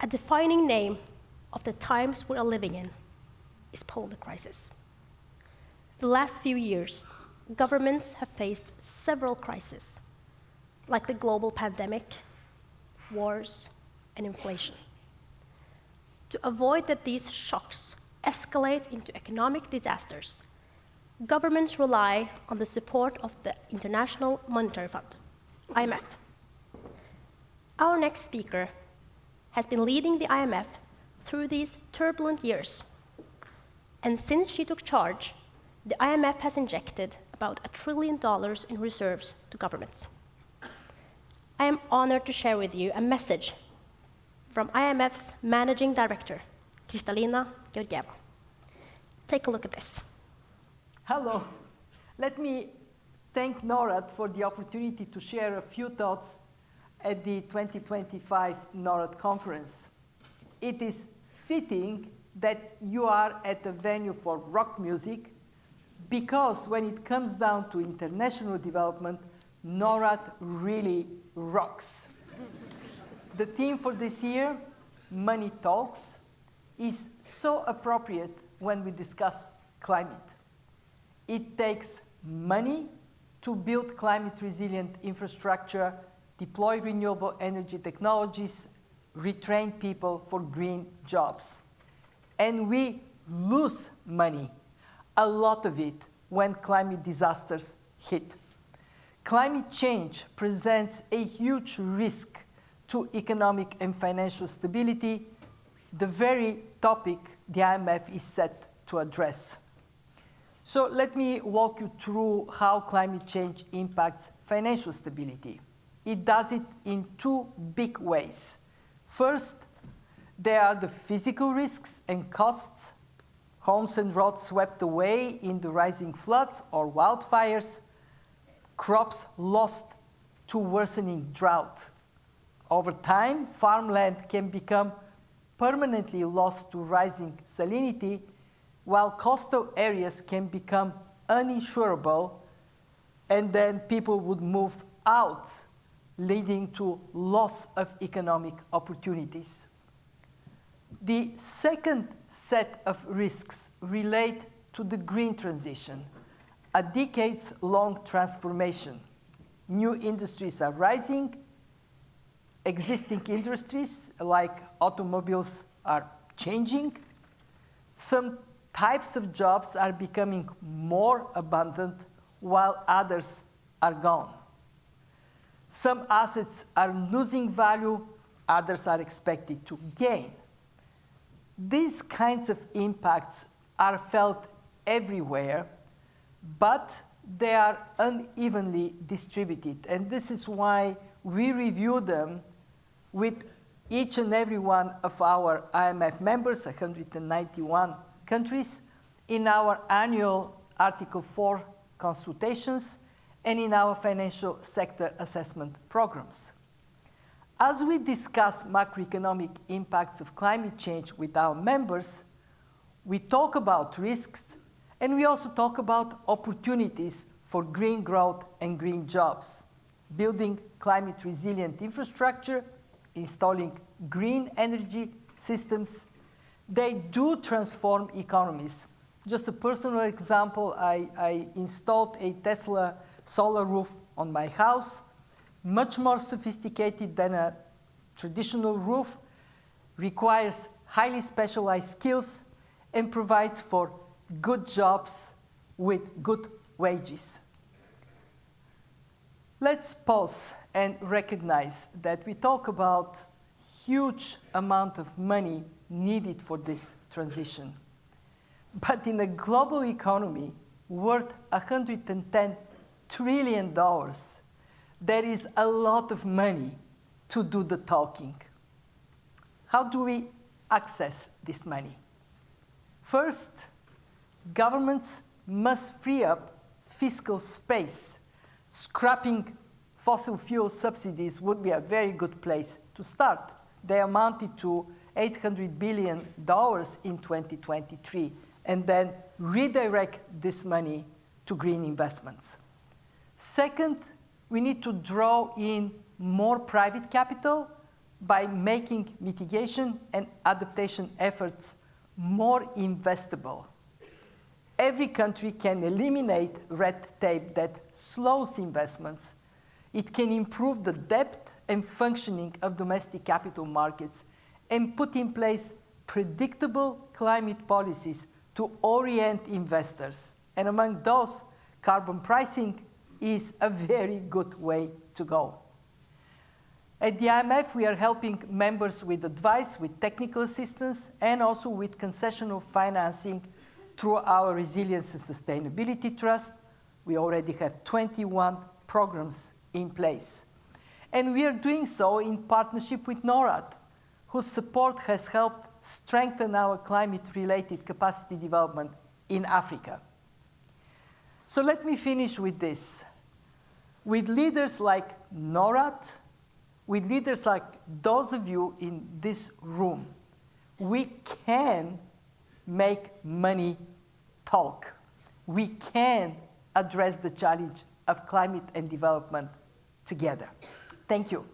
A defining name of the times we are living in is polar crisis. The last few years, governments have faced several crises, like the global pandemic, wars, and inflation. To avoid that these shocks escalate into economic disasters, governments rely on the support of the International Monetary Fund, IMF. Our next speaker has been leading the IMF through these turbulent years. And since she took charge, the IMF has injected about $1 trillion in reserves to governments. I am honored to share with you a message from IMF's Managing Director, Kristalina Georgieva. Take a look at this. Hello. Let me thank Norad for the opportunity to share a few thoughts at the 2025 Norad Conference. It is fitting that you are at a venue for rock music because when it comes down to international development, Norad really rocks. The theme for this year, Money Talks, is so appropriate when we discuss climate. It takes money to build climate-resilient infrastructure, deploy renewable energy technologies, retrain people for green jobs. And we lose money, a lot of it, when climate disasters hit. Climate change presents a huge risk to economic and financial stability, the very topic the IMF is set to address. So let me walk you through how climate change impacts financial stability. It does it in two big ways. First, there are the physical risks and costs, homes and roads swept away in the rising floods or wildfires, crops lost to worsening drought. Over time, farmland can become permanently lost to rising salinity, while coastal areas can become uninsurable, and then people would move out, leading to loss of economic opportunities. The second set of risks relate to the green transition, a decades-long transformation. New industries are rising. Existing industries, like automobiles, are changing. Some types of jobs are becoming more abundant, while others are gone. Some assets are losing value, others are expected to gain. These kinds of impacts are felt everywhere, but they are unevenly distributed. And this is why we review them with each and every one of our IMF members, 191 countries, in our annual Article 4 consultations and in our financial sector assessment programs. As we discuss macroeconomic impacts of climate change with our members, we talk about risks, and we also talk about opportunities for green growth and green jobs, building climate-resilient infrastructure, installing green energy systems. They do transform economies. Just a personal example, I installed a Tesla solar roof on my house, much more sophisticated than a traditional roof, requires highly specialized skills, and provides for good jobs with good wages. Let's pause and recognize that we talk about huge amount of money needed for this transition. But in a global economy worth $110 trillion, there is a lot of money to do the talking. How do we access this money? First, governments must free up fiscal space. Scrapping fossil fuel subsidies would be a very good place to start. They amounted to $800 billion in 2023, and then redirect this money to green investments. Second, we need to draw in more private capital by making mitigation and adaptation efforts more investable. Every country can eliminate red tape that slows investments. It can improve the depth and functioning of domestic capital markets and put in place predictable climate policies to orient investors. And among those, carbon pricing is a very good way to go. At the IMF, we are helping members with advice, with technical assistance, and also with concessional financing through our Resilience and Sustainability Trust. We already have 21 programs in place. And we are doing so in partnership with Norad, whose support has helped strengthen our climate-related capacity development in Africa. So let me finish with this. With leaders like Norad, with leaders like those of you in this room, we can make money talk. We can address the challenge of climate and development together. Thank you.